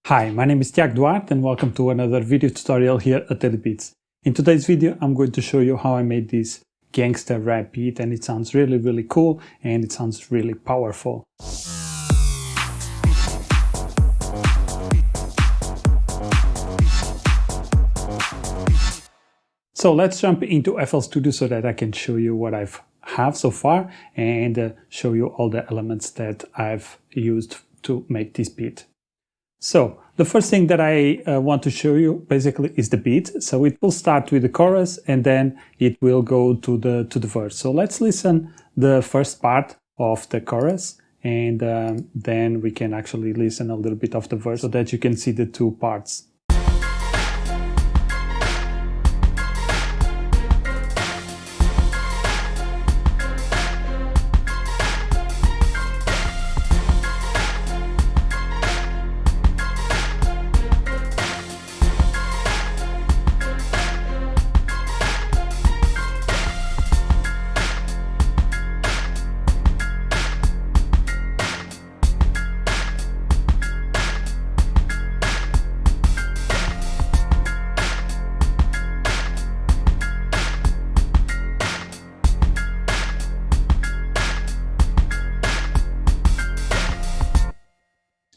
Hi, my name is Tiago Duarte and welcome to another video tutorial here at Daily Beats. In today's video, I'm going to show you how I made this Gangsta rap beat, and it sounds really cool and it sounds really powerful. So let's jump into FL Studio so that I can show you what I've have so far and show you all the elements that I've used to make this beat. So the first thing that I want to show you basically is the beat. So it will start with the chorus and then it will go to the verse. So let's listen the first part of the chorus and then we can actually listen a little bit of the verse so that you can see the two parts.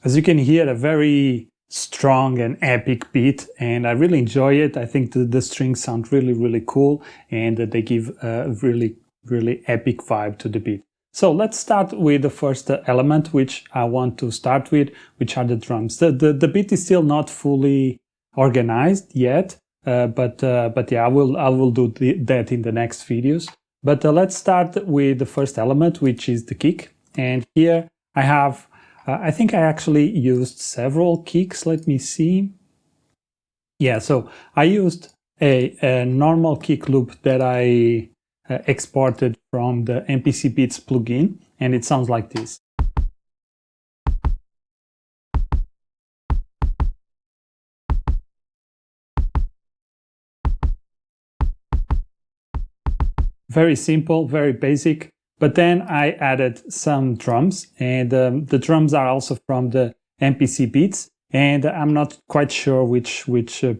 As you can hear, a very strong and epic beat, and I really enjoy it. I think the strings sound really cool, and they give a really epic vibe to the beat. So let's start with the first element, which I want to start with, which are the drums. The beat is still not fully organized yet, but yeah, I will do that in the next videos. But let's start with the first element, which is the kick. And here I have I think I actually used several kicks. Let me see. Yeah, so I used a normal kick loop that I exported from the MPC Beats plugin, and it sounds like this. Very simple, very basic. But then I added some drums, and the drums are also from the MPC Beats, and I'm not quite sure which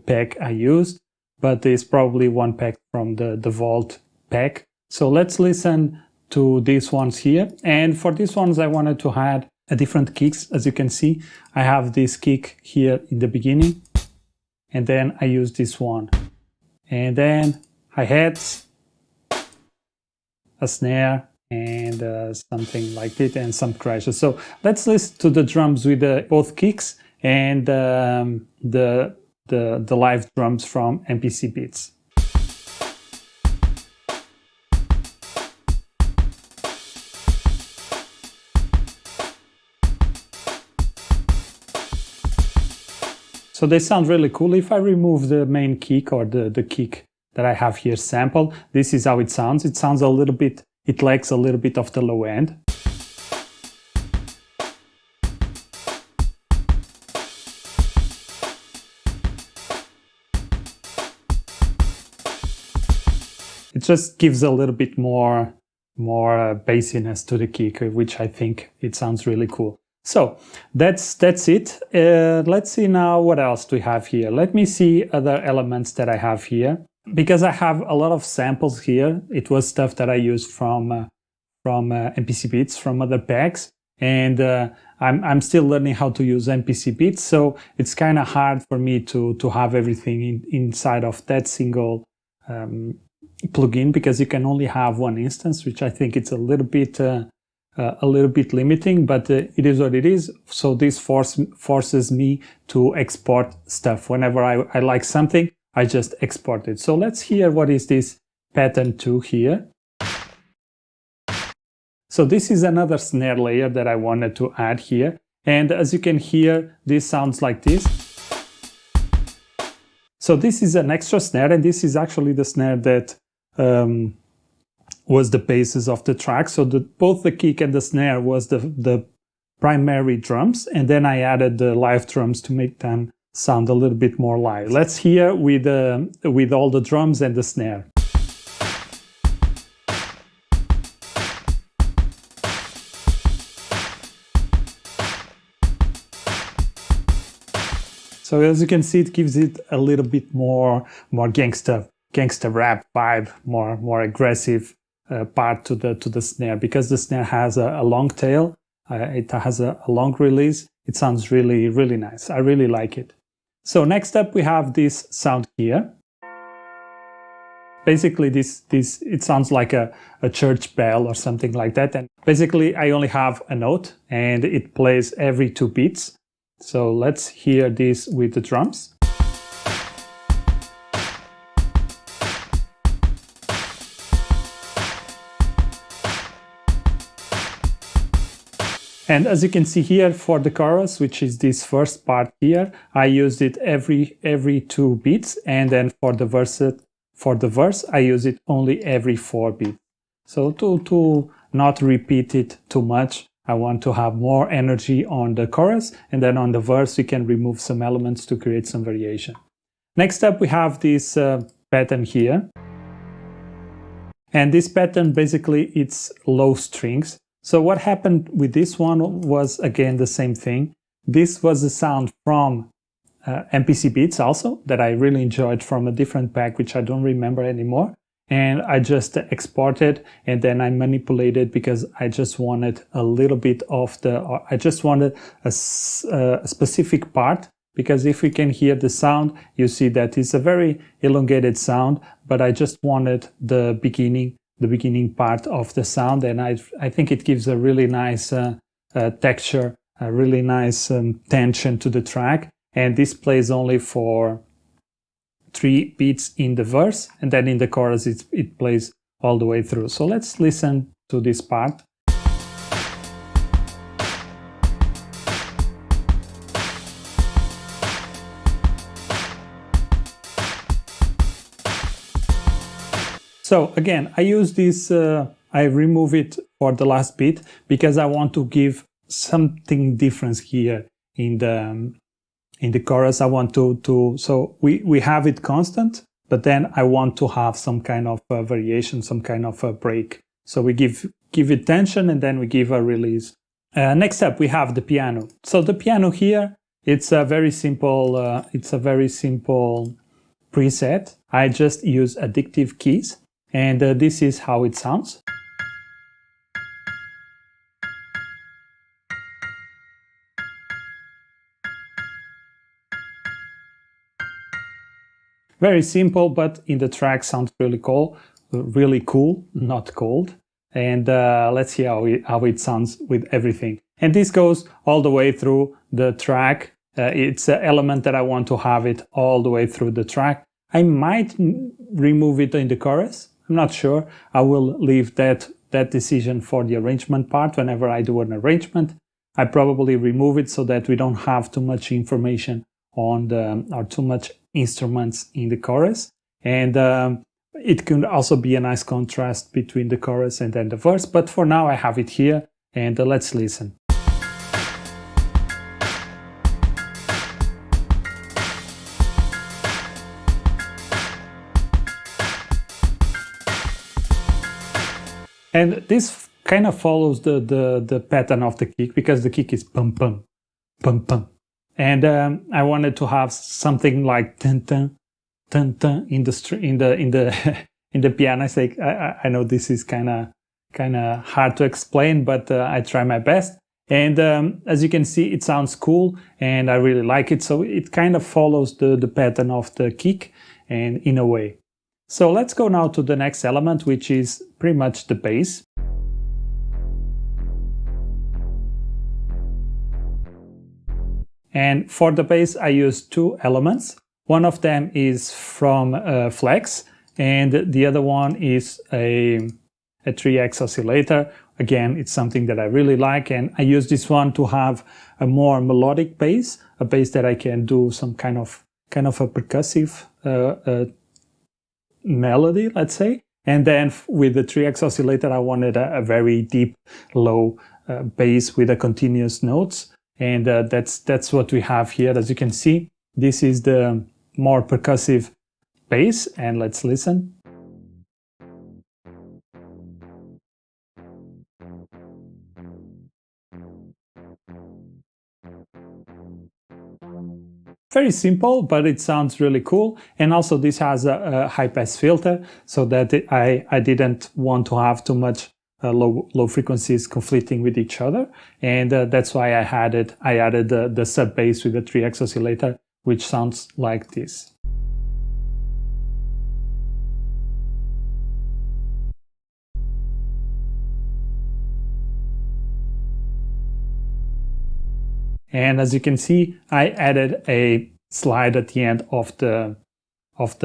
pack I used, but it's probably one pack from the Vault pack. So let's listen to these ones here. And for these ones, I wanted to add a different kicks. As you can see, I have this kick here in the beginning, and then I use this one. And then hi-hats, a snare, and something like it, and some crashes. So let's listen to the drums with both kicks and the live drums from MPC Beats. So they sound really cool. If I remove the main kick or the kick that I have here sampled, this is how it sounds. It sounds a little bit, it lacks a little bit of the low end. It just gives a little bit more bassiness to the kick, which I think it sounds really cool. So that's it. Let's see now what else do we have here. Let me see other elements that I have here. Because I have a lot of samples here, it was stuff that I used from MPC Beats, from other packs, and I'm still learning how to use MPC Beats, so it's kind of hard for me to have everything inside of that single plugin, because you can only have one instance, which I think it's a little bit limiting, but it is what it is. So this forces me to export stuff. Whenever I like something, I just export it. So let's hear what is this pattern 2 here. So this is another snare layer that I wanted to add here. And as you can hear, this sounds like this. So this is an extra snare, and this is actually the snare that was the basis of the track. So both the kick and the snare was the primary drums, and then I added the live drums to make them sound a little bit more live. Let's hear with all the drums and the snare. So as you can see, it gives it a little bit more gangsta rap vibe, more aggressive part to the snare, because the snare has a long tail. It has a long release. It sounds really, really nice. I really like it. So next up, we have this sound here. Basically, this it sounds like a church bell or something like that. And basically, I only have a note, and it plays every 2 beats. So let's hear this with the drums. And as you can see here for the chorus, which is this first part here, I used it every 2 beats, and then for the verse, I use it only every 4 beats. So to not repeat it too much, I want to have more energy on the chorus, and then on the verse we can remove some elements to create some variation. Next up, we have this pattern here. And this pattern, basically, it's low strings. So what happened with this one was, again, the same thing. This was a sound from MPC Beats also, that I really enjoyed from a different pack, which I don't remember anymore. And I just exported, and then I manipulated, because I just wanted a little bit of I just wanted a specific part, because if we can hear the sound, you see that it's a very elongated sound, but I just wanted the beginning part of the sound, and I think it gives a really nice texture, a really nice tension to the track. And this plays only for 3 beats in the verse, and then in the chorus it plays all the way through. So let's listen to this part. So again, I use this, I remove it for the last beat, because I want to give something different here in the chorus. I want so we have it constant, but then I want to have some kind of variation, some kind of a break. So we give it tension, and then we give a release. Next up, we have the piano. So the piano here, it's a very simple preset. I just use addictive keys, and this is how it sounds. Very simple, but in the track sounds really cool, not cold. And let's see how it sounds with everything. And this goes all the way through the track. It's an element that I want to have it all the way through the track. I might remove it in the chorus. I'm not sure. I will leave that decision for the arrangement part. Whenever I do an arrangement, I probably remove it so that we don't have too much information on or too much instruments in the chorus. And it can also be a nice contrast between the chorus and then the verse. But for now, I have it here, and let's listen. And this kind of follows the pattern of the kick, because the kick is pum pum pum pum. And I wanted to have something like dun dun dun dun in the in the piano. I know this is kind of hard to explain, but I try my best. And as you can see, it sounds cool, and I really like it. So it kind of follows the pattern of the kick, and in a way. So let's go now to the next element, which is pretty much the bass. And for the bass, I use 2 elements. One of them is from Flex, and the other one is a 3x oscillator. Again, it's something that I really like, and I use this one to have a more melodic bass, a bass that I can do some kind of a percussive melody, let's say. And then with the 3x oscillator, I wanted a very deep, low bass with a continuous notes. And that's what we have here. As you can see, this is the more percussive bass, and let's listen. very simple, but it sounds really cool. And also this has a high pass filter, so that I didn't want to have too much low frequencies conflicting with each other. And that's why I added the sub bass with the 3x oscillator, which sounds like this. And as you can see, I added a slide at the end of the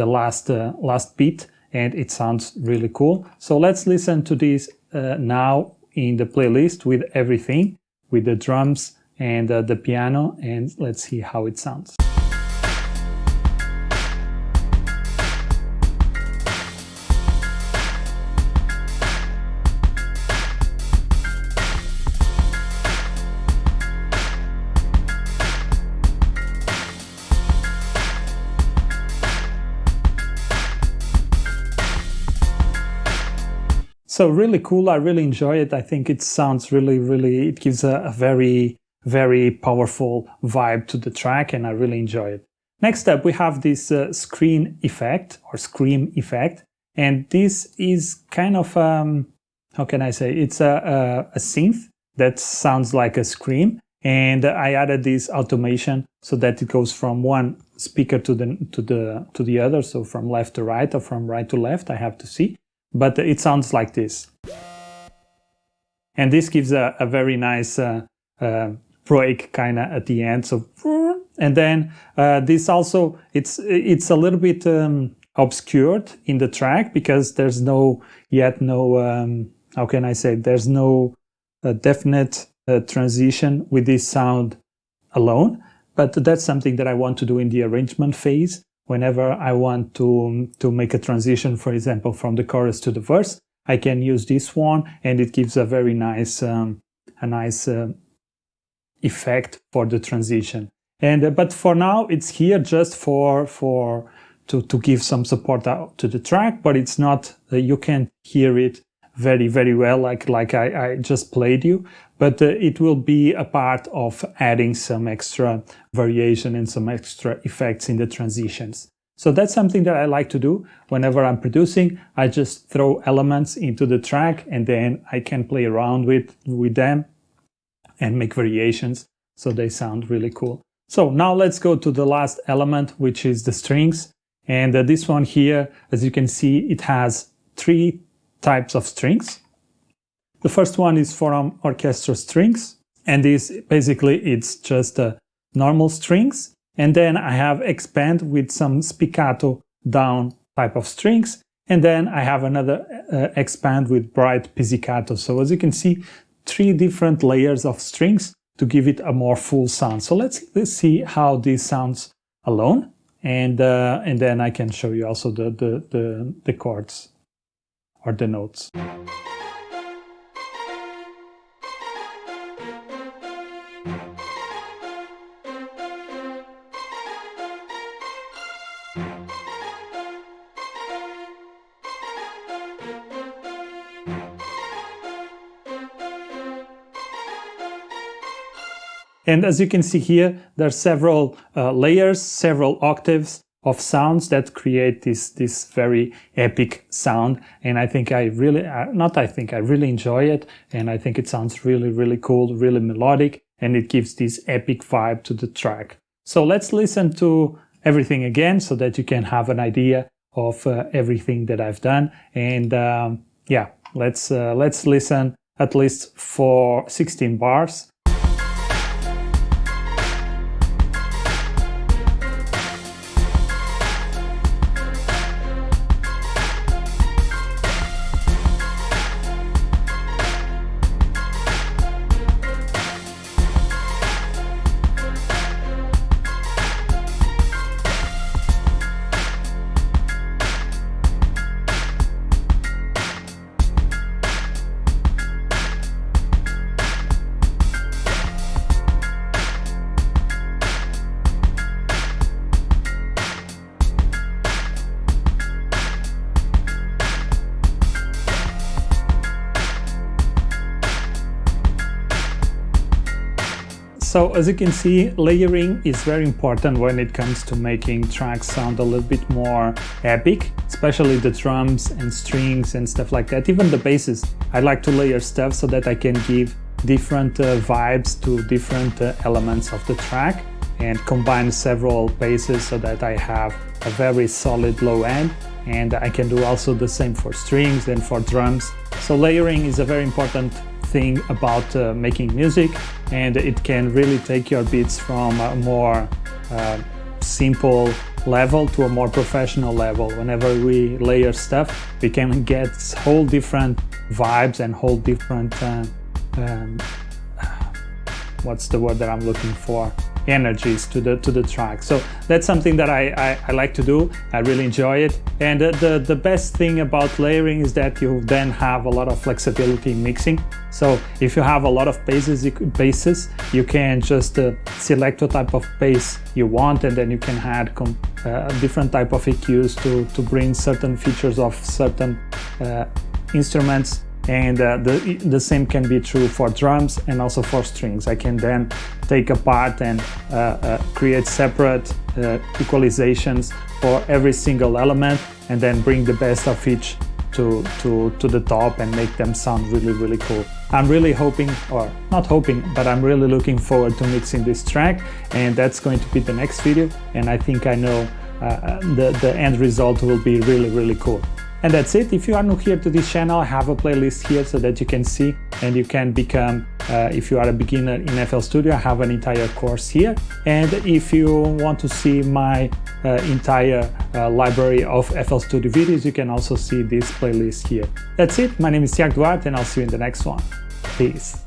last beat, and it sounds really cool. So let's listen to this now in the playlist with everything, with the drums and the piano, and let's see how it sounds. So really cool. I really enjoy it. I think it sounds really, it gives a very, very powerful vibe to the track, and I really enjoy it. Next up, we have this screen effect or scream effect. And this is kind of, how can I say? It's a synth that sounds like a scream. And I added this automation so that it goes from one speaker to the other. So from left to right or from right to left, I have to see. But it sounds like this. And this gives a very nice break kind of at the end. So, and then this also, it's a little bit obscured in the track because there's no, how can I say, there's no definite transition with this sound alone. But that's something that I want to do in the arrangement phase. Whenever I want to make a transition, for example, from the chorus to the verse, I can use this one, and it gives a very nice, effect for the transition. And but for now, it's here just to give some support out to the track, but it's not. You can hear it very well, like I just played you. But it will be a part of adding some extra variation and some extra effects in the transitions. So that's something that I like to do whenever I'm producing. I just throw elements into the track, and then I can play around with them and make variations so they sound really cool. So now let's go to the last element, which is the strings. And this one here, as you can see, it has 3 types of strings. The first one is from orchestra strings, and this basically it's just normal strings. And then I have expand with some spiccato down type of strings, and then I have another expand with bright pizzicato. So as you can see, 3 different layers of strings to give it a more full sound. So let's see how this sounds alone, and then I can show you also the chords or the notes. And as you can see here, there are several layers, several octaves of sounds that create this very epic sound. And I think I really enjoy it. And I think it sounds really cool, really melodic, and it gives this epic vibe to the track. So let's listen to everything again so that you can have an idea of everything that I've done. And yeah, let's listen at least for 16 bars. So as you can see, layering is very important when it comes to making tracks sound a little bit more epic, especially the drums and strings and stuff like that. Even the basses, I like to layer stuff so that I can give different vibes to different elements of the track and combine several basses so that I have a very solid low end. And I can do also the same for strings and for drums. So layering is a very important thing about making music, and it can really take your beats from a more simple level to a more professional level. Whenever we layer stuff, we can get whole different vibes and whole different what's the word that I'm looking for? Energies to the track. So that's something that I like to do. I really enjoy it. And the best thing about layering is that you then have a lot of flexibility in mixing. So if you have a lot of basses, you can just select what type of bass you want, and then you can add different type of EQs to bring certain features of certain instruments. And the same can be true for drums and also for strings. I can then take apart and create separate equalizations for every single element, and then bring the best of each to the top and make them sound really, really cool. I'm really hoping, or not hoping, but I'm really looking forward to mixing this track, and that's going to be the next video. And I think I know the end result will be really, really cool. And that's it. If you are new here to this channel, I have a playlist here so that you can see and you can become, if you are a beginner in FL Studio, I have an entire course here. And if you want to see my entire library of FL Studio videos, you can also see this playlist here. That's it. My name is Tiago Duarte, and I'll see you in the next one. Peace.